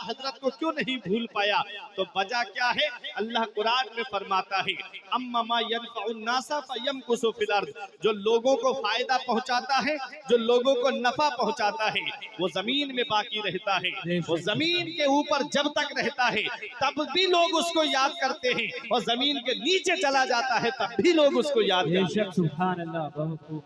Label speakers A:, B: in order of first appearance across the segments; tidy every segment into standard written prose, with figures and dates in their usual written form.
A: हजरत को क्यों नहीं भूल पाया? तो वजह क्या है? अल्लाह कुरान में फरमाता है अम्मा यनफउन्नासा फयमकुसु फिल अर्द, जो लोगों को फायदा पहुंचाता है, जो लोगों को नफा पहुंचाता है, वो जमीन में बाकी रहता है। वो जमीन के ऊपर जब तक रहता है तब भी लोग उसको याद करते हैं, और जमीन के नीचे चला जाता है तब भी लोग उसको याद करते हैं।
B: सुभान अल्लाह।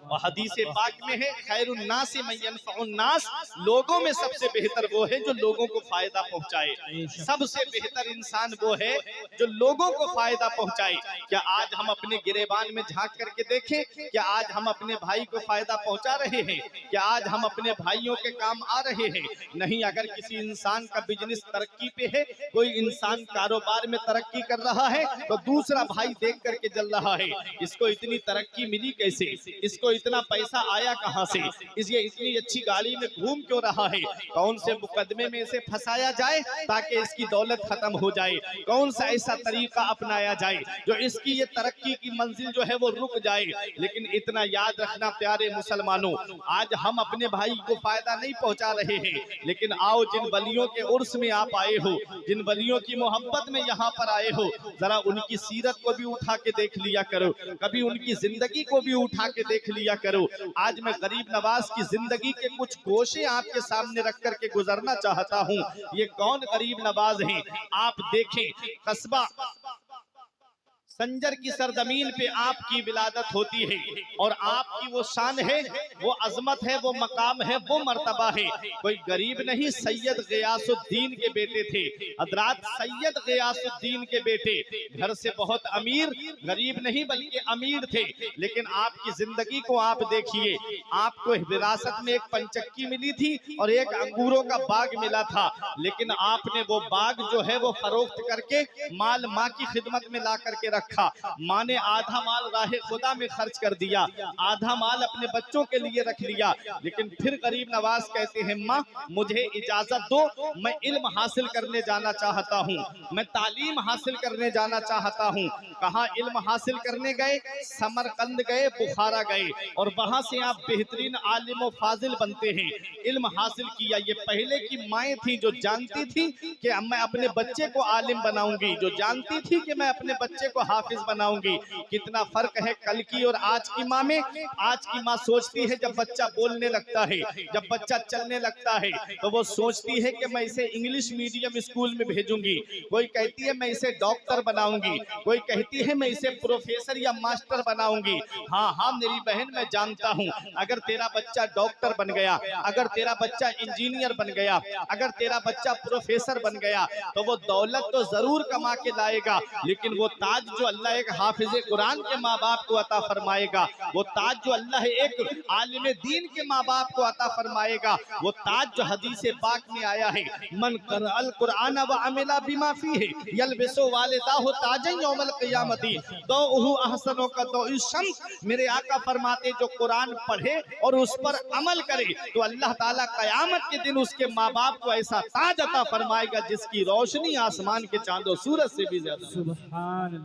A: और हदीस पाक में है खैरुन्नास मन यनफउन्नास, लोगों में सबसे बेहतर वो है जो लोगों को फायदा पहुंचाए। सबसे बेहतर इंसान वो है जो लोगों को फायदा पहुंचाए। क्या आज हम अपने गिरेबान में झांक करके देखें? क्या आज हम अपने भाई को फायदा पहुंचा रहे हैं? क्या आज हम अपने भाइयों के काम आ रहे हैं? नहीं। अगर किसी इंसान का बिजनेस तरक्की पे है, कोई इंसान कारोबार में तरक्की कर रहा है, तो दूसरा भाई देख करके जल रहा है, इसको इतनी तरक्की मिली कैसे, इसको इतना पैसा आया कहां से, ये इतनी अच्छी गाड़ी में घूम क्यों रहा है, कौन से मुकदमे में इसे फंसाया जाए ताकि इसकी दौलत खत्म हो जाए, कौन सा ऐसा तरीका अपनाया जाए जो इसकी ये तरक्की की मंजिल जो है वो रुक जाए। लेकिन इतना याद रखना प्यारे मुसलमानों, आज हम अपने भाई को फायदा नहीं पहुंचा रहे हैं, लेकिन आओ जिन वलियों के उर्स में आप आए हो, जिन वलियों की मोहब्बत में यहाँ पर आए हो, जरा उनकी सीरत को भी उठा के देख लिया करो, कभी उनकी जिंदगी को भी उठा के देख लिया करो। आज मैं गरीब नवाज की जिंदगी के कुछ गोशे आपके सामने रख करके गुजरना चाहता हूँ। ये कौन गरीब नवाज हैं? आप देखें, कस्बा संजर की सरजमीन पे आपकी विलादत होती है, और आपकी वो शान है, वो अजमत है, वो मकाम है, वो मर्तबा है। कोई गरीब नहीं, सैयद गयासुद्दीन के बेटे थे हजरात, सैयद गयासुद्दीन के बेटे, घर से बहुत अमीर, गरीब नहीं बल्कि अमीर थे। लेकिन आपकी जिंदगी को आप देखिए, आपको विरासत में एक पंचक्की मिली थी और एक अंगूरों का बाग मिला था, लेकिन आपने वो बाग जो है वो फरोख्त करके माल माँ की खिदमत में ला करके रखा। माँ ने आधा माल राहे खुदा में खर्च कर दिया, आधा माल अपने बच्चों के लिए रख लिया। लेकिन फिर गरीब नवाज कहते हैं माँ मुझे इजाजत दो, मैं इल्म हासिल करने जाना चाहता हूँ, मैं तालीम हासिल करने जाना चाहता हूँ। कहाँ इल्म हासिल करने गए? समरकंद गए, बुखारा गए, और वहां से आप बेहतरीन आलिम और फाजिल बनते हैं। इल्म हासिल किया। ये पहले की माएँ थी जो जानती थी कि मैं अपने बच्चे को आलिम बनाऊंगी, जो जानती थी कि मैं अपने बच्चे को हाफिज बनाऊंगी। कितना फर्क है कल की और आज की माँ में। आज की माँ सोचती है जब बच्चा बोलने लगता है, जब बच्चा चलने लगता है, तो वो सोचती है कि मैं इसे इंग्लिश मीडियम स्कूल में भेजूंगी। कोई कहती है मैं इसे डॉक्टर बनाऊंगी, कोई कहती है मैं इसे प्रोफेसर या मास्टर बनाऊंगी। हाँ हाँ मेरी बहन, मैं जानता हूँ अगर तेरा बच्चा डॉक्टर बन गया, अगर तेरा बच्चा इंजीनियर बन गया, अगर तेरा बच्चा प्रोफेसर बन गया, तो वो दौलत तो जरूर कमा के लाएगा, लेकिन वो ताज जो अल्लाह एक हाफिज कुरान के माँ बाप को अता फरमाएगा, वो ताज जो अल्लाह एक आलिम दीन के माँ बाप को अता फरमाएगा, वो ताज जो हदीस पाक में आया है मन करअल कुरान व अमिला बिमा फीहि यलबिसु वालिदाहु ताजन यौमल क़ियामती दौहु अहसनो का दौइ शम्स। मेरे आका फरमाते जो कुरान पढ़े और उस पर अमल करे तो अल्लाह ताला क़यामत के दिन उसके माँ बाप को ऐसा ताज अता फरमाएगा जिसकी रोशनी आसमान के चांदो सूरज से भी ज्यादा।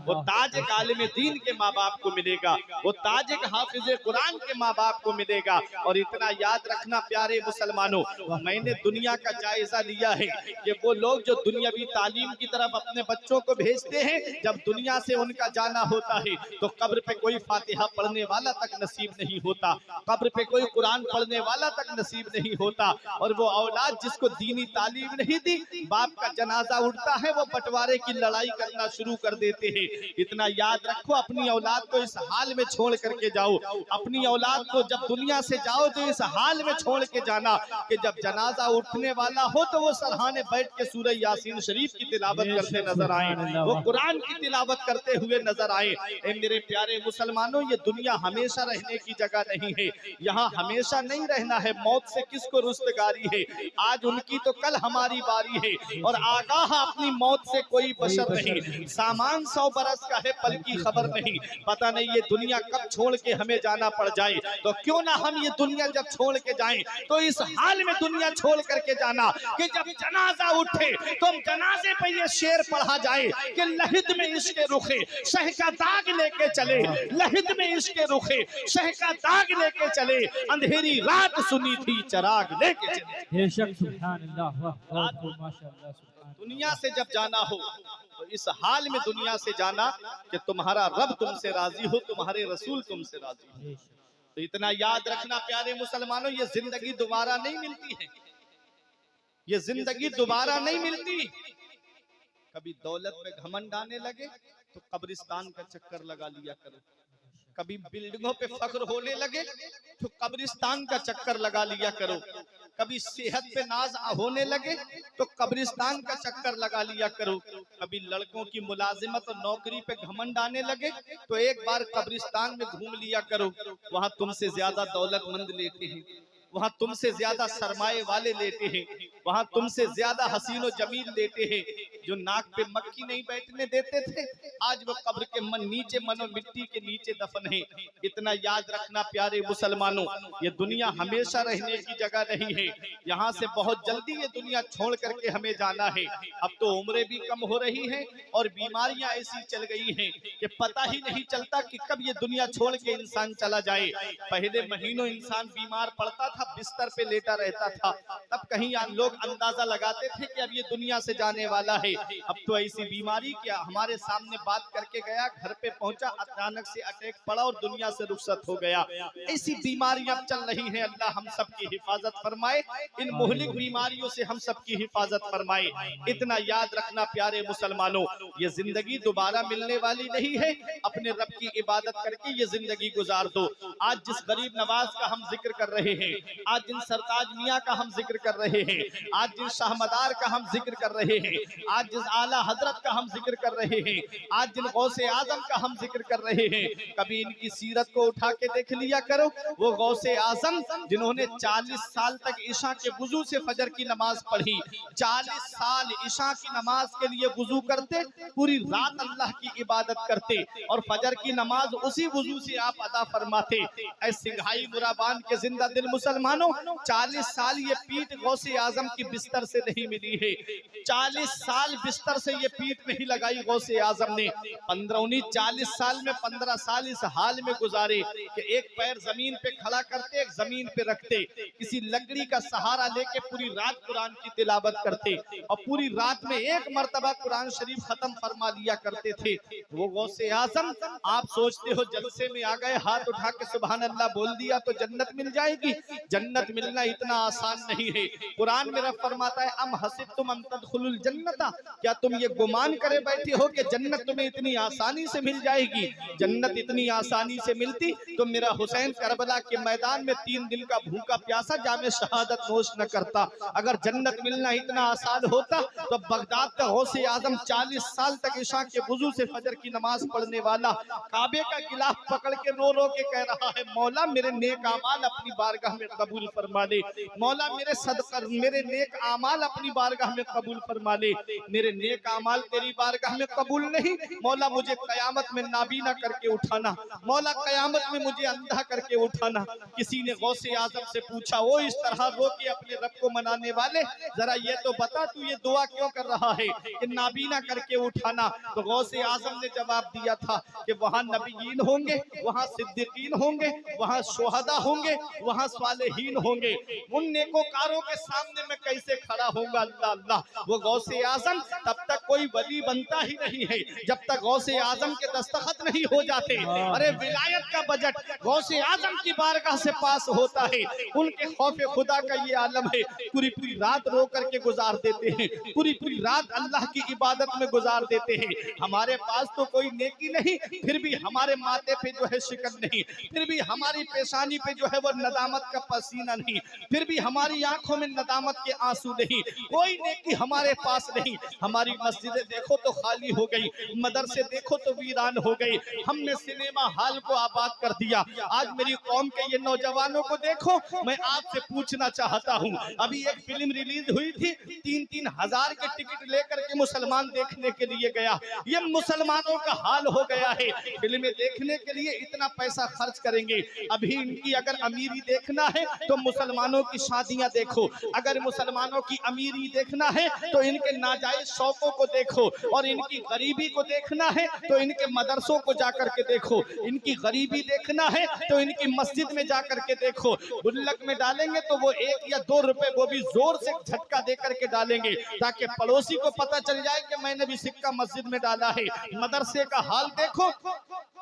A: वो ताज एक आलिम दीन के माँ बाप को मिलेगा, वो ताज एक हाफिज कुरान के माँ बाप को मिलेगा। और इतना याद रखना प्यारे मुसलमानों, मैंने दुनिया का जायजा लिया है कि वो लोग जो दुनियावी तालीम की तरफ अपने बच्चों को भेजते हैं, जब दुनिया से उनका जाना होता है तो कब्र पे कोई फातिहा पढ़ने वाला तक नसीब नहीं होता, कब्र पे कोई कुरान पढ़ने वाला तक नसीब नहीं होता। और वो औलाद जिसको दीनी तालीम नहीं दी, बाप का जनाजा उठता है वो बंटवारे की लड़ाई करना शुरू कर देते हैं। इतना याद रखो, अपनी औलाद को इस हाल में छोड़ करके जाओ, अपनी औलाद को जब दुनिया से जाओ तो इस हाल में छोड़ के जाना कि जब जनाजा उठने वाला हो तो वो सरहाने बैठ के सूरह यासीन शरीफ की तिलावत करते नजर आए, वो कुरान की तिलावत करते हुए नजर आए। ए मेरे प्यारे मुसलमानों, ये दुनिया हमेशा रहने की जगह नहीं है, यहाँ हमेशा नहीं रहना है। मौत से किसको रुस्तगारी है? आज उनकी तो कल हमारी बारी है, और आगाह अपनी मौत से कोई बशर नहीं। सामान 100 बरस बरस का है पल की खबर नहीं, पता नहीं ये दुनिया कब छोड़ के हमें जाना पड़ जाए। तो क्यों ना हम ये दुनिया जब छोड़ के जाएं तो इस हाल में दुनिया छोड़ करके जाना कि जब जनाजा उठे तो हम जनाजे पे ये शेर पढ़ा जाए कि लहिद में इसके रुखे शह का दाग लेके चले, लहिद में इसके रुखे शह का दाग लेके चले, अंधेरी रात सुनी थी चराग लेके चले।
B: बेशक सुभान अल्लाह माशाअल्लाह।
A: दुनिया से जब जाना हो तो इस हाल में दुनिया से जाना कि तुम्हारा रब तुमसे राजी हो, तुम्हारे रसूल तुमसे राजी हो। तो इतना याद रखना प्यारे मुसलमानों, ये जिंदगी दोबारा नहीं मिलती है, ये जिंदगी दोबारा नहीं मिलती। कभी दौलत पे घमंड आने लगे तो कब्रिस्तान का चक्कर लगा लिया करो, कभी बिल्डिंगों पे फख्र होने लगे तो कब्रिस्तान का चक्कर लगा लिया करो, कभी सेहत पे नाज होने लगे तो कब्रिस्तान का चक्कर लगा लिया करो, कभी लड़कों की मुलाजिमत और नौकरी पे घमंड आने लगे तो एक बार कब्रिस्तान में घूम लिया करो। वहां तुमसे ज्यादा दौलतमंद लेते हैं, वहां तुमसे ज्यादा सरमाए वाले लेते हैं, वहां तुमसे ज्यादा हसीनो जमील लेते हैं। जो नाक पे मक्खी नहीं बैठने देते थे आज वो कब्र के नीचे मनो मिट्टी के नीचे दफन है। इतना याद रखना प्यारे मुसलमानों, ये दुनिया हमेशा रहने की जगह नहीं है, यहाँ से बहुत जल्दी ये दुनिया छोड़ करके हमें जाना है। अब तो उम्रें भी कम हो रही हैं और बीमारियां ऐसी चल गई हैं कि पता ही नहीं चलता कि कब ये दुनिया छोड़ के इंसान चला जाए। पहले महीनों इंसान बीमार पड़ता था, बिस्तर पे लेटा रहता था, तब कहीं लोग अंदाजा लगाते थे कि अब ये दुनिया से जाने वाला है। अब तो ऐसी बीमारी क्या हमारे सामने बात करके गया, घर पे पहुंचा, अचानक से अटैक पड़ा और दुनिया से रुखसत हो गया। ऐसी बीमारियां चल रही हैं, अल्लाह हम सब की हिफाजत फरमाए, इन मुहलिक बीमारियों से हम सब की हिफाजत फरमाए। इतना याद रखना प्यारे मुसलमानों, ये जिंदगी दोबारा मिलने वाली नहीं है, अपने रब की इबादत करके ये जिंदगी गुजार दो। आज जिस गरीब नवाज का हम जिक्र कर रहे हैं, आज जिन सरताज मियाँ का हम जिक्र कर रहे हैं, आज जिन शाहमदार का हम जिक्र कर रहे हैं, आज जिस आला हजरत का हम जिक्र कर रहे हैं, आज जिन गौसे आजम का हम जिक्र कर रहे हैं, कभी इनकी सीरत को उठा के देख लिया करो। वो गौसे आजम जिन्होंने 40 साल तक ईशा के वुजू से फजर की नमाज पढ़ी, 40 साल ईशा की नमाज के लिए वुजू करते, पूरी रात अल्लाह की इबादत करते और फजर की नमाज उसी वुजू से आप अदा फरमाते। ऐ सिंघाई मुराबान के जिंदा दिल मुसलमानों, 40 साल ये पीठ गौसे आजम की बिस्तर से नहीं मिली है, 40 साल बिस्तर से ये पीठ नहीं लगाई गौसे आजम ने। 40 साल में 15 साल इस हाल में गुजारे कि एक पैर जमीन पे खड़ा करते, एक जमीन पे रखते, किसी लकड़ी का सहारा लेके पूरी रात कुरान की तिलावत करते और पूरी रात में एक मर्तबा कुरान शरीफ खत्म फरमा लिया करते थे। वो गौसे आजम, आप सोचते हो जलसे में आ गए, हाथ उठा के सुभान अल्लाह बोल दिया तो जन्नत मिल जाएगी? जन्नत मिलना इतना आसान नहीं है। कुरान में रब फरमाता है, अम हसिबतुम अन तदखुलुल जन्नता, क्या तुम ये गुमान करे बैठे हो कि जन्नत तुम्हें इतनी आसानी से मिल जाएगी? जन्नत इतनी आसानी से मिलती तो मेरा हुसैन करबला के मैदान में 3 दिन का भूखा प्यासा जामे शहादत नोश न करता। अगर जन्नत मिलना इतना आसान होता तो बगदाद का गौसे आजम 40 साल तक ईशा के वुजू से फजर की नमाज पढ़ने वाला काबे का गिलाफ पकड़ के रो रो के कह रहा है, मौला मेरे नेक आमाल अपनी बारगाह में कबूल फरमा ले, मौला मेरे सदका मेरे नेक आमाल अपनी बारगाह में कबूल फरमा ले। मेरे नेक आमाल तेरी बारगाह में कबूल नहीं, मौला मुझे कयामत में नाबीना करके उठाना, मौला कयामत में मुझे अंधा करके उठाना। किसी ने गौसे आजम से पूछा, वो इस तरह रो के अपने रब को मनाने वाले, जरा ये तो बता तू ये दुआ क्यों कर रहा है कि नाबीना करके उठाना? तो गौसे आजम ने जवाब दिया था कि वहाँ नबीयीन होंगे, वहाँ सिद्दीकीन होंगे, वहाँ शुहदा होंगे, वहाँ सालेहीन होंगे, उन नेकोकारों के सामने मैं कैसे खड़ा होऊंगा? अल्लाह अल्लाह। वो गौसे आजम तब तक कोई वली बनता ही नहीं है जब तक गौसे आजम के दस्तखत नहीं हो जाते। अरे विलायत का बजट गौसे आजम की बारगाह से पास होता है। उनके खौफे खुदा का ये आलम है, पूरी पूरी रात रो करके गुजार देते हैं, पूरी पूरी रात अल्लाह की इबादत में गुजार देते हैं। हमारे पास तो कोई नेकी नहीं, फिर भी हमारे माथे पे जो है शिकन नहीं, फिर भी हमारी पेशानी पे जो है वो नदामत का पसीना नहीं, फिर भी हमारी आंखों में नदामत के आंसू नहीं, कोई नेकी हमारे पास नहीं। हमारी मस्जिदें देखो तो खाली हो गई, मदरसे देखो तो वीरान हो गए। हमने सिनेमा हॉल को आबाद कर दिया। आज मेरी कौम के ये नौजवानों को देखो, मैं आपसे पूछना चाहता हूँ, अभी एक फिल्म रिलीज हुई थी, 3-3 हजार के टिकट लेकर के मुसलमान देखने के लिए गया। ये मुसलमानों का हाल हो गया है, फिल्में देखने के लिए इतना पैसा खर्च करेंगे। अभी इनकी अगर अमीरी देखना है तो मुसलमानों की शादियां देखो, अगर मुसलमानों की अमीरी देखना है तो इनके नाजायज शौकों को देखो, और इनकी गरीबी को देखना है तो इनके मदरसों को जाकर के देखो, इनकी गरीबी देखना है तो इनकी मस्जिद में जाकर के देखो। गुल्लक में डालेंगे तो वो 1 या 2 रुपए वो भी जोर से झटका दे करके डालेंगे, ताकि पड़ोसी को पता चल जाए कि मैंने भी सिक्का मस्जिद में डाला है। मदरसे का हाल देखो,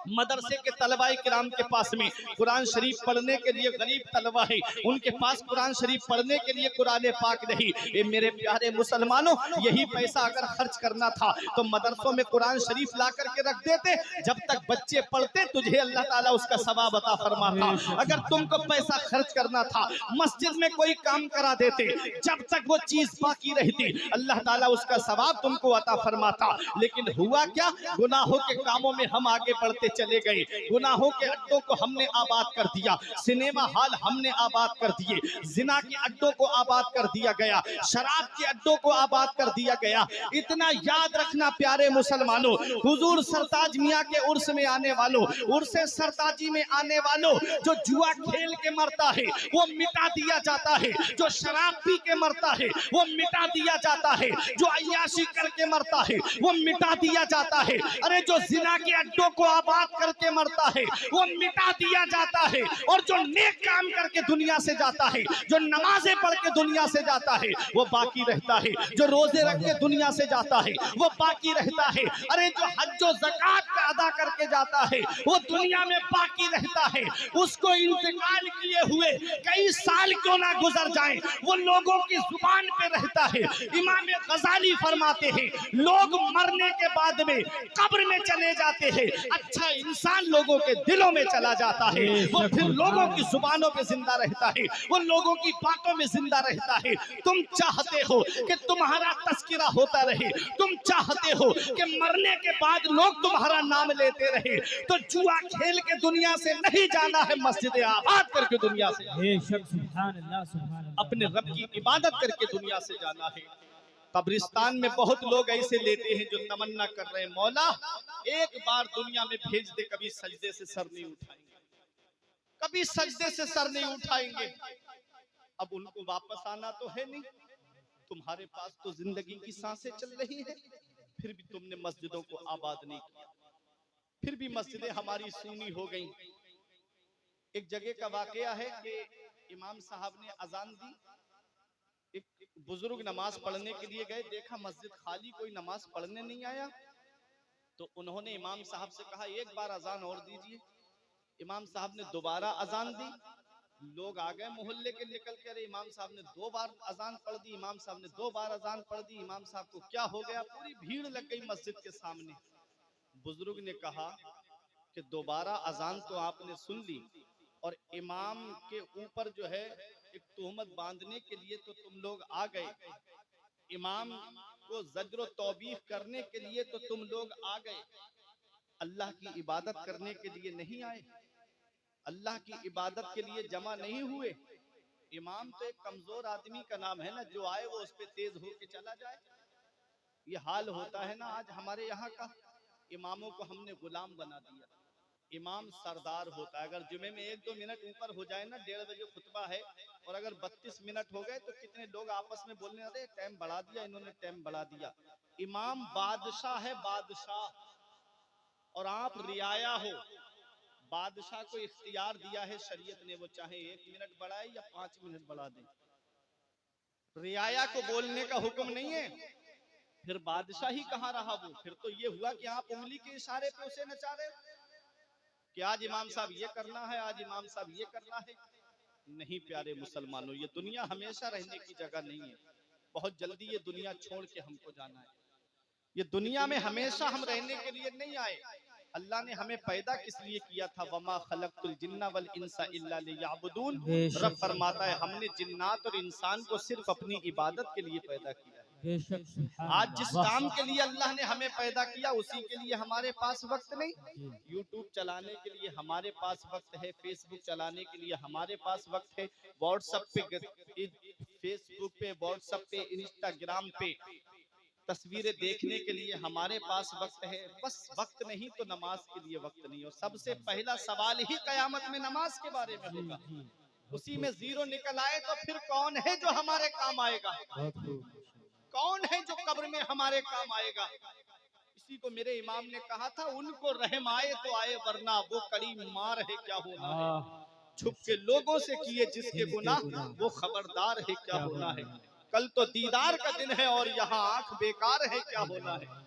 A: मदरसे के तलबाए किराम के पास में कुरान शरीफ पढ़ने के लिए गरीब तलबा है, उनके पास कुरान शरीफ पढ़ने के लिए कुरान पाक नहीं। ये मेरे प्यारे मुसलमानों, यही पैसा अगर खर्च करना था तो मदरसों में कुरान शरीफ ला करके रख देते, जब तक बच्चे पढ़ते तुझे अल्लाह ताला उसका सवाब अता फरमाता। अगर तुमको पैसा खर्च करना था मस्जिद में कोई काम करा देते, जब तक वो चीज बाकी रहती अल्लाह ताला उसका सवाब तुमको अता फरमाता। लेकिन हुआ क्या, गुनाहों के कामों में हम आगे बढ़ते चले गए, गुनाहों के अड्डों को हमने आबाद कर दिया, सिनेमा हॉल हमने आबाद कर दिए, जिना के अड्डों को आबाद कर दिया गया, शराब के अड्डों को आबाद कर दिया गया। इतना याद रखना प्यारे मुसलमानों, हुजूर सरताज मियां के उर्स में आने वालों, उर्स सरताजी में आने वालों, जो जुआ खेल के मरता है वो मिटा दिया जाता है, जो शराब पी के मरता है वो मिटा दिया जाता है, जो अय्याशी करके मरता है वो मिटा दिया जाता है। अरे जो जिना के अड्डों को आबाद करके मरता है वो मिटा दिया जाता है, और जो नेक काम करके दुनिया से जाता है, जो नमाजें पढ़ के दुनिया से जाता है वो बाकी रहता है, जो रोजे रख के दुनिया से जाता है वो बाकी रहता है। अरे जो हज और ज़कात का अदा करके जाता है वो दुनिया में बाकी रहता है। उसको इंतकाल किए हुए कई साल क्यों ना गुजर जाएं, वो लोगों की जुबान पे रहता है। इमाम गजाली फरमाते हैं, लोग मरने के बाद में कब्र में चले जाते हैं, अच्छा इंसान लोगों के दिलों में चला जाता है, वो फिर लोगों की जुबानों पे जिंदा रहता है, वो लोगों की बातों में जिंदा रहता है। तुम चाहते हो कि तुम्हारा तस्किरा होता रहे, तुम चाहते हो कि मरने के बाद लोग तुम्हारा नाम लेते रहे, तो जुआ खेल के दुनिया से नहीं जाना है, मस्जिद आबाद करके दुनिया से, अपने रब की इबादत करके दुनिया से जाना है। कब्रिस्तान में बहुत लोग ऐसे लेते हैं जो तमन्ना कर रहे हैं, मौला एक बार दुनिया में भेज दे, कभी सजदे से सर नहीं उठाएंगे, कभी सजदे से सर नहीं उठाएंगे। अब उनको वापस आना तो है नहीं, तुम्हारे पास तो जिंदगी की सांसें चल रही है, फिर भी तुमने मस्जिदों को आबाद नहीं किया, फिर भी मस्जिदें हमारी सूनी हो गई। एक जगह का वाकया है कि इमाम साहब ने अजान दी, एक बुजुर्ग नमाज पढ़ने के लिए गए, देखा मस्जिद खाली, कोई नमाज पढ़ने नहीं आया, तो उन्होंने इमाम साहब से कहा एक बार अजान और दीजिए। इमाम साहब ने दोबारा अजान दी, लोग आ गए मोहल्ले के निकल कर, इमाम साहब ने 2 बार अजान पढ़ दी, इमाम साहब ने 2 बार अजान पढ़ दी, इमाम साहब को क्या हो गया, पूरी भीड़ लग गई मस्जिद के सामने। बुजुर्ग ने कहा कि दोबारा अजान तो आपने सुन ली, और इमाम के ऊपर जो है एक तोहमत बांधने के लिए तो तुम लोग आ गए, इमाम को ज़ज्र तौबीख करने के लिए तो तुम लोग आ गए, अल्लाह की इबादत करने के लिए नहीं आए, अल्लाह की इबादत के लिए जमा नहीं हुए। इमाम तो एक कमजोर आदमी का नाम है ना, जो आए वो उस पर तेज होके चला जाए। ये हाल होता है ना आज हमारे यहाँ का, इमामों को हमने गुलाम बना दिया। इमाम सरदार होता है, अगर जुमे में 1-2 मिनट ऊपर हो जाए ना, 1:30 बजे खुतबा है और अगर 32 मिनट हो गए तो कितने लोग आपस में बोलने लगे टाइम बढ़ा दिया इन्होंने, टाइम बढ़ा दिया। इमाम बादशाह है, बादशाह, और आप रियाया हो। बादशाह को इख्तियार दिया है शरीयत ने, वो चाहे 1 मिनट बढ़ाए या 5 मिनट बढ़ा दे, रियाया को बोलने का हुक्म नहीं है। फिर बादशाह ही कहाँ रहा वो, फिर तो ये हुआ कि आप उंगली के इशारे पे उसे नचा रहे हो कि आज इमाम साहब ये करना है, आज इमाम साहब ये करना है। नहीं प्यारे मुसलमानों, ये दुनिया हमेशा रहने की जगह नहीं है, बहुत जल्दी ये दुनिया छोड़ के हमको जाना है। ये दुनिया में हमेशा हम रहने के लिए नहीं आए। अल्लाह ने हमें पैदा किस लिए किया था? वमा खलक़तुल जिन्ना वल इंसा इल्ला लियअबुदून।
B: बेशक।
A: रब फरमाता है हमने जिन्नात और इंसान को सिर्फ अपनी इबादत के लिए पैदा किया है।
B: बेशक सुभान
A: आज जिस
B: अल्लाह।
A: काम के लिए अल्लाह ने हमें पैदा किया उसी के लिए हमारे पास वक्त नहीं।
B: जी।
A: यूट्यूब चलाने के लिए हमारे पास वक्त है, फेसबुक चलाने के लिए हमारे पास वक्त है, व्हाट्सएप पे, फेसबुक पे, व्हाट्सएप पे, इंस्टाग्राम पे तस्वीरें देखने के लिए हमारे पास वक्त है। बस वक्त नहीं तो नमाज के लिए वक्त नहीं। और सबसे पहला सवाल ही कयामत में नमाज के बारे में होगा।
B: जी।
A: उसी में जीरो निकल आए तो फिर कौन है जो हमारे काम आएगा?
B: बहुत खूब।
A: कौन है जो कब्र में हमारे काम आएगा? इसी को मेरे इमाम ने कहा था, उनको रहम आए तो आए वरना वो कड़ी मार है क्या होना है। छुप के लोगों से किए जिसके गुनाह वो खबरदार है क्या होना है। कल तो दीदार का दिन है और यहाँ आंख बेकार है क्या होना है।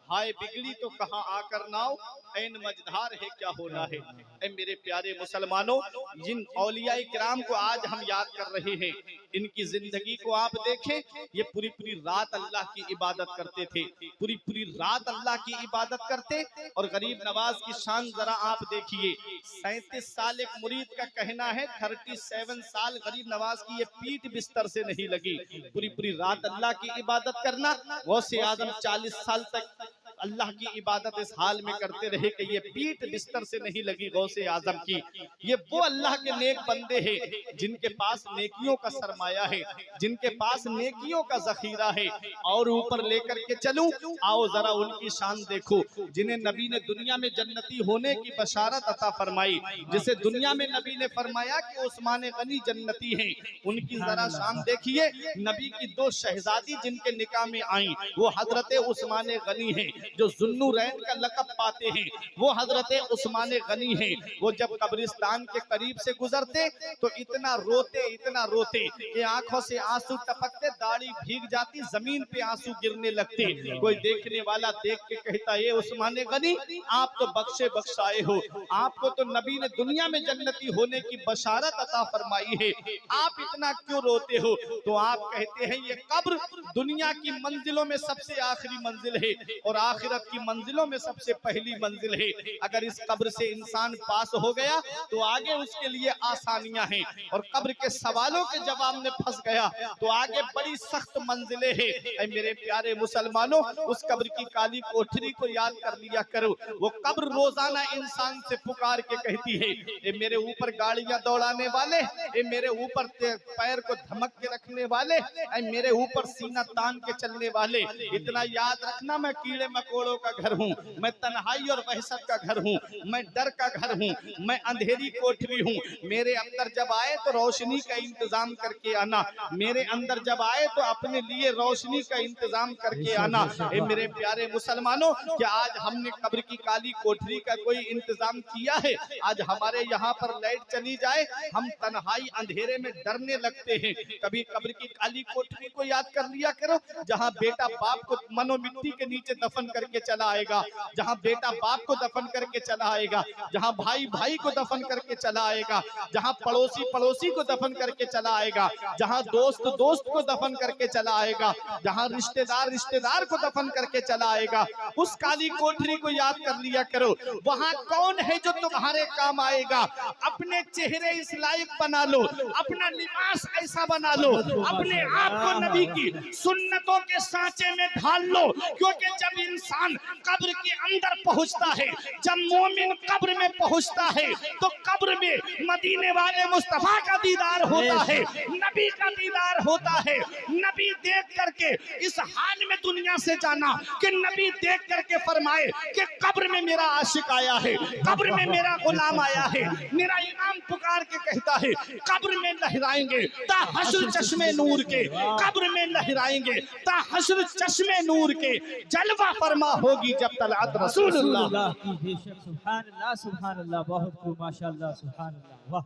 A: हाय बिगड़ी तो कहाँ आकर नाव, ऐन मझधार है क्या होना है। ऐ मेरे प्यारे मुसलमानों, जिन औलियाए किराम को आज हम याद कर रहे हैं, इनकी जिंदगी को आप देखें। ये पूरी पूरी रात अल्लाह की इबादत करते थे, पूरी पूरी रात अल्लाह की इबादत करते। और गरीब नवाज की शान जरा आप देखिए। 37 साल एक मुरीद का कहना है, 37 साल गरीब नवाज की ये पीठ बिस्तर से नहीं लगी। पूरी पूरी रात अल्लाह की इबादत करना। गौसे आजम 40 साल तक अल्लाह की इबादत इस हाल में करते रहे कि ये पीठ बिस्तर से नहीं लगी गौसे आजम की। ये वो अल्लाह के नेक बंदे हैं जिनके पास नेकियों का सरमाया है, जिनके पास नेकियों का जखीरा है। और ऊपर लेकर के चलूं, आओ जरा उनकी शान देखो, जिन्हें नबी ने दुनिया में जन्नती होने की बशारत अता फरमाई। जिसे दुनिया में नबी ने फरमाया कि उस्मान गनी जन्नती हैं, उनकी जरा शान देखिए। नबी की 2 शहजादी जिनके निकाह में आई वो हजरत उस्मान गनी है। जो जुन्नूरैन का लक़ब पाते हैं वो हजरत उस्मान गनी हैं। वो जब कब्रिस्तान के करीब से गुजरते तो इतना रोते कि आंखों से आंसू टपकते, दाढ़ी भीग जाती, जमीन पे आंसू गिरने लगते। कोई देखने वाला देख के कहता, ये उस्मान गनी आप तो बख्शे बख्शाए हो, आपको तो नबी ने दुनिया में जन्नती होने की बशारत अता फरमाई है, आप इतना क्यों रोते हो? तो आप कहते हैं ये कब्र दुनिया की मंजिलों में सबसे आखिरी मंजिल है और आखिरत की मंजिलों में सबसे पहली मंजिल है। अगर इस कब्र से इंसान पास हो गया तो आगे उसके लिए आसानियां हैं, और कब्र के सवालों के जवाब में फंस गया तो आगे बड़ी सख्त मंजिलें हैं। ऐ मेरे प्यारे मुसलमानों, उस कब्र की काली कोठरी को याद कर लिया करो। वो कब्र रोजाना इंसान से पुकार के कहती है, ए मेरे ऊपर गाड़ियां दौड़ाने वाले, ए मेरे ऊपर पैर को धमक के रखने वाले, ए मेरे ऊपर सीना तान के चलने वाले, इतना याद रखना मैं कीड़े मकोड़ों का घर हूँ, मैं तन्हाई और वहशत का घर हूँ, मैं डर का घर हूँ, मैं अंधेरी कोठरी हूँ। मेरे अंदर जब आए तो रोशनी का इंतजाम करके आना, मेरे अंदर जब आए तो अपने लिए रोशनी का इंतजाम करके आना। ए मेरे प्यारे मुसलमानों, क्या आज हमने कब्र की काली कोठरी का कोई इंतजाम किया है? आज हमारे यहाँ पर लाइट चली जाए हम तन्हाई अंधेरे में डरने लगते हैं। कभी कब्र की काली कोठरी को याद कर लिया करो, जहाँ बेटा बाप को मनो मिट्टी के नीचे दफन करके चला आएगा, जहाँ बेटा बाप को दफन करके चला आएगा, जहाँ भाई भाई को दफन करके चला आएगा, जहाँ पड़ोसी पड़ोसी को दफन करके चला आएगा, जहाँ दोस्त दोस्त को दफन करके चला आएगा, जहाँ रिश्तेदार रिश्तेदार को दफन करके चला आएगा। उस काली कोठरी को याद कर लिया करो। वहाँ कौन है जो तुम्हारे काम आएगा? अपने चेहरे इस लायक बना लो, अपना लिबास ऐसा बना लो, अपने आप को नबी की सुन्नतों के सांचे में ढाल लो। क्योंकि जब इंसान कब्र के अंदर पहुंचता है, जब मोमिन कब्र में पहुंचता है, तो कब्र में मदीने वाले मुस्तफा का दीदार होता है, नबी का दीदार होता है। नबी देख करके इस हाल में दुनिया से जाना कि नबी देख करके फरमाए कि कब्र में मेरा आशिक आया है, कब्र में मेरा गुलाम आया है। मेरा इमाम पुकार के कहता है कब्र में लहराएंगे ता हश्र चश्मे नूर के, कब्र में लहराएंगे ता हश्र चश्मे नूर के, जलवा फरमा होगी जब तलअत रसूलुल्लाह की।
B: बेशक सुभान अल्लाह, सुभान अल्लाह, बहुत खूब, माशाअल्लाह, सुभान अल्लाह, वाह।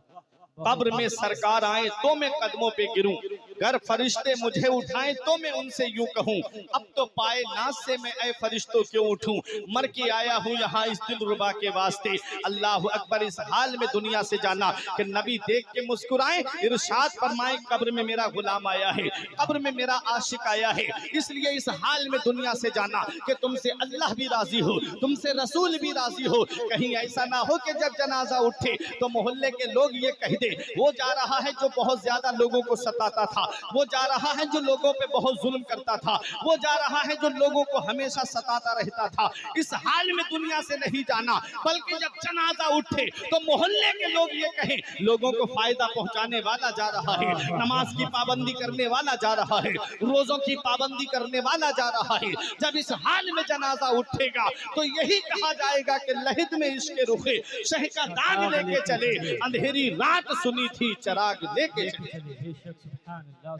A: कब्र में सरकार आए तो मैं कदमों पे गिरूं, गर फरिश्ते मुझे उठाएं तो मैं उनसे यूं कहूं, अब तो पाए नाज से मैं ऐ फरिश्तों क्यों उठूं, मर के आया हूं यहाँ इस दिलरुबा के वास्ते। अल्लाह अकबर। इस हाल में दुनिया से जाना कि नबी देख के मुस्कुराए, इरशाद फरमाए कब्र में मेरा गुलाम आया है, कब्र में मेरा आशिक आया है। इसलिए इस हाल में दुनिया से जाना कि तुमसे अल्लाह भी राजी हो, तुमसे रसूल भी राजी हो। कहीं ऐसा ना हो कि जब जनाजा उठे तो मोहल्ले के लोग ये कह दे वो जा रहा है जो बहुत ज्यादा लोगों को सताता था, वो जा रहा है जो लोगों पे बहुत जुल्म करता था, वो जा रहा है जो लोगों को हमेशा सताता रहता था। इस हाल में दुनिया से नहीं जाना, बल्कि जब जनाजा उठे तो मोहल्ले के लोग ये कहें लोगों को फायदा पहुंचाने वाला जा रहा है, नमाज की पाबंदी करने वाला जा रहा है, रोजों की पाबंदी करने वाला जा रहा है। जब इस हाल में जनाजा उठेगा तो यही कहा जाएगा कि लहिद में इश्क रुखे शह का दाग लेके चले, अंधेरी रात सुनी थी चराग लेके चले।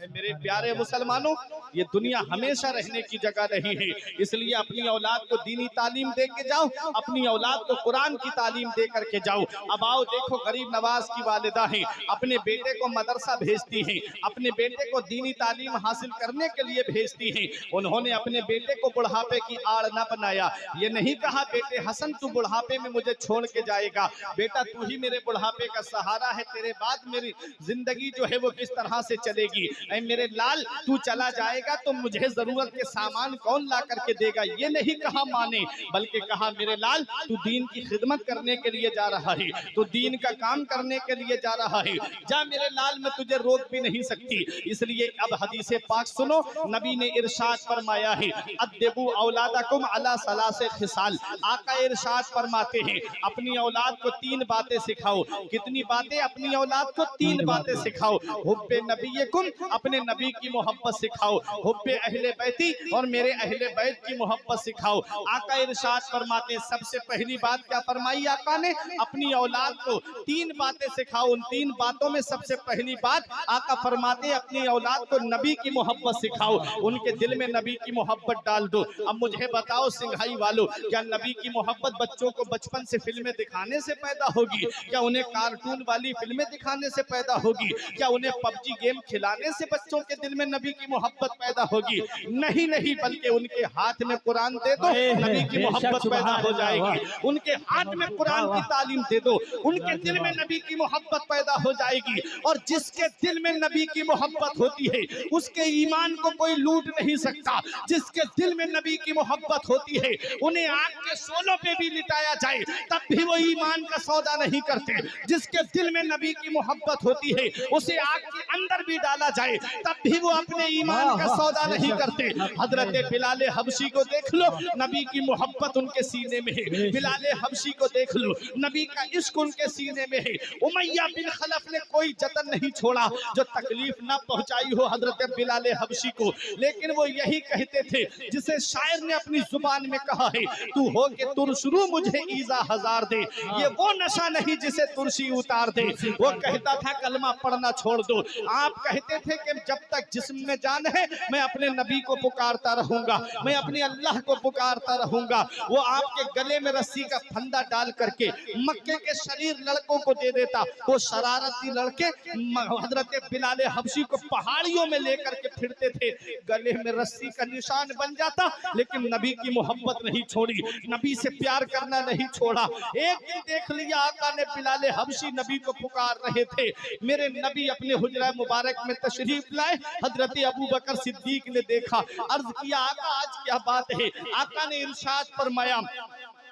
A: मेरे प्यारे मुसलमानों, ये दुनिया हमेशा रहने की जगह नहीं है, इसलिए अपनी औलाद को दीनी तालीम दे के जाओ, अपनी औलाद को कुरान की तालीम दे करके जाओ। अब आओ देखो, गरीब नवाज की वालिदा हैं, अपने बेटे को मदरसा भेजती हैं, अपने बेटे को दीनी तालीम हासिल करने के लिए भेजती हैं। उन्होंने अपने बेटे को बुढ़ापे की आड़ न बनाया, ये नहीं कहा बेटे हसन तू बुढ़ापे में मुझे छोड़ के जाएगा, बेटा तू ही मेरे बुढ़ापे का सहारा है, तेरे बाद मेरी जिंदगी जो है वो किस तरह से चलेगी। ऐ मेरे लाल तू चला जाएगा तो मुझे जरूरत के सामान कौन ला करके देगा, ये नहीं कहा माने, बल्कि कहा मेरे लाल तू दीन की खिदमत करने के लिए जा रहा है, तू दीन का काम करने के लिए जा रहा है, जा मेरे लाल मैं तुझे रोक भी नहीं सकती। इसलिए अब हदीसे पाक सुनो, नबी ने इरशाद फरमाया है अद्दिबू औलादकुम अला सलासे खिसाल। आका इरशाद फरमाते हैं अपनी औलाद को 3 बातें सिखाओ। कितनी बातें? अपनी औलाद को 3 बातें सिखाओ। हुब्बे नबीयकुम, अपने नबी की मोहब्बत सिखाओ, हुब्बे अहले बैती, और मेरे अहले बैत की मोहब्बत सिखाओ। आका इरशाद फरमाते हैं सबसे पहली बात क्या फरमाई आका ने? अपनी औलाद को 3 बातें सिखाओ। उन 3 बातों में सबसे पहली बात आका फरमाते हैं अपनी औलाद को नबी की मोहब्बत सिखाओ, उनके दिल में नबी की मोहब्बत डाल दो। अब मुझे बताओ सिंघाई वालों, क्या नबी की मोहब्बत बच्चों को बचपन से फिल्में दिखाने से पैदा होगी? क्या उन्हें कार्टून वाली फिल्में दिखाने से पैदा होगी? क्या उन्हें पबजी गेम खिलाने से बच्चों के दिल में नबी की मोहब्बत पैदा होगी? नहीं नहीं, बल्कि उनके हाथ में कुरान दे दो, नबी की मोहब्बत पैदा हो जाएगी। उनके हाथ में कुरान की तालीम दे दो, उनके दिल में नबी की मोहब्बत पैदा हो जाएगी। और जिसके दिल में नबी की मोहब्बत होती है उसके ईमान को कोई लूट नहीं सकता। जिसके दिल में नबी की मोहब्बत होती है उन्हें आग के शोलों पे भी लिटाया जाए तब भी वो ईमान का सौदा नहीं करते। जिसके दिल में नबी की मोहब्बत होती है उसे आग के अंदर भी डाला जाए तब भी वो अपने ईमान का सौदा नहीं करते। हजरत बिलाल हबशी को देख लो, नबी की मोहब्बत उनके सीने में है। बिलाल हबशी को देख लो, नबी का इश्क उनके सीने में है। उमैया बिन खलफ ने कोई जतन नहीं छोड़ा जो तकलीफ ना पहुंचाई हो हजरत बिलाल हबशी को, लेकिन वो यही कहते थे जिसे शायर ने अपनी जुबान में कहा है, तू हो के तुरशरू मुझे ईजा हजार दे, ये वो नशा नहीं जिसे तुरशी उतार दे। वो कहता था कलमा पढ़ना छोड़ दो। आप कहते थे कि जब तक जिस्म में जान है मैं अपने नबी को पुकारता रहूंगा, मैं अपने अल्लाह को पुकारता रहूंगा। वो आपके गले में रस्सी का फंदा डाल करके मक्के के शरीर लड़कों को दे देता। वो शरारती लड़के हजरत बिलाल हबशी को पहाड़ियों में लेकर के फिरते थे, गले में रस्सी का निशान बन जाता, लेकिन नबी की मोहब्बत नहीं छोड़ी, नबी से प्यार करना नहीं छोड़ा। एक दिन देख लिया आका ने बिलाल हबशी नबी को पुकार रहे थे। मेरे नबी अपने हुजरा मुबारक में तशरीफ लाए, हजरत अबू बकर सिद्दीक ने देखा, अर्ज किया आका आज क्या बात है? आका ने इरशाद फरमाया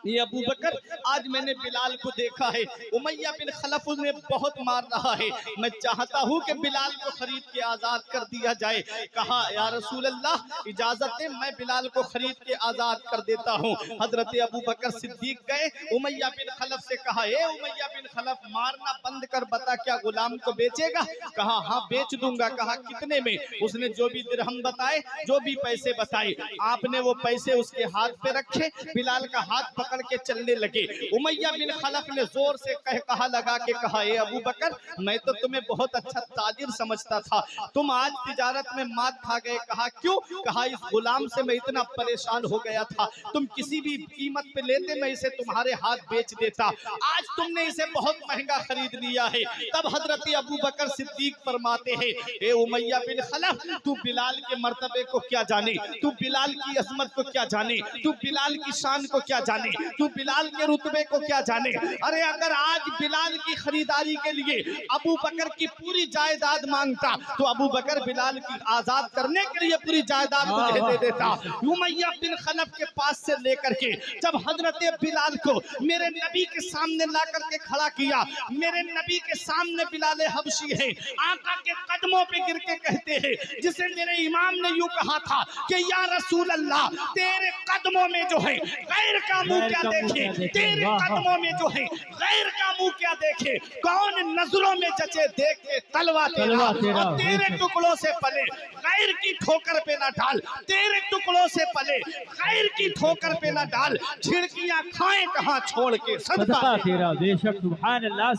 A: ये अबू बकर आज मैंने बिलाल को देखा है, उमैया बिन खलफ ने बहुत मार रहा है, मैं चाहता हूँ कि बिलाल को खरीद के आजाद कर दिया जाए। कहा या रसूल अल्लाह इजाजत दे, मैं बिलाल को खरीद के आजाद कर देता हूँ। हजरत अबू बकर सिद्दीक गए, उमैया बिन खलफ से कहा ए उमैया बिन खलफ मारना बंद कर, बता क्या गुलाम को बेचेगा? कहा हाँ बेच दूंगा। कहा कितने में? उसने जो भी दिरहम बताए, जो भी पैसे बताए, आपने वो पैसे उसके हाथ पे रखे, बिलाल का हाथ पकड़ के चलने लगे। उमैया बिन खलफ ने जोर से कहा लगा के कहा, ए अबू बकर, मैं तो तुम्हें बहुत अच्छा ताजिर समझता था, तुम आज तिजारत में मात खा गए। कहा क्यों? कहा इस गुलाम से मैं इतना परेशान हो गया था, तुम किसी भी कीमत पे लेते मैं इसे तुम्हारे हाथ बेच देता, आज तुमने इसे बहुत महंगा खरीद लिया है। तब हजरत अबू बकर सिद्दीक फरमाते हैं, ए उमैया बिन खलफ, तू बिलाल के मर्तबे को क्या जाने, तू बिलाल की अजमत को क्या जाने, तू बिलाल की शान को क्या जाने, तू बिलाल के रुतबे को क्या जाने। अरे अगर आज बिलाल की खरीदारी के लिए अबू बकर की पूरी जायदाद मांगता तो अबू बकर बिलाल की आजाद करने के लिए पूरी जायदाद मुझे दे देता। उमैया बिन खलफ के पास से लेकर के जब हजरत बिलाल को मेरे नबी के सामने ला करके खड़ा किया, मेरे नबी के सामने बिलाल हबशी है, आका के कदमों पे गिर के कहते हैं, जिसे मेरे इमाम ने यूं कहा था कि या रसूल अल्लाह, तेरे कदमों में जो है गैर का मुंह क्या देखे, तेरे कदमों में जो है गैर का मुंह क्या देखे, कौन नजरों में जचे देख के तलवा तेरा, और तेरे टुकड़ों से पले गैर की ठोकर पे ना डाल, तेरे टुकड़ों से पले गैर की ठोकर पे ना डाल, झिड़कियां खाएं कहां छोड़ के सदका
B: तेरा। बेशक सुभान अल्लाह।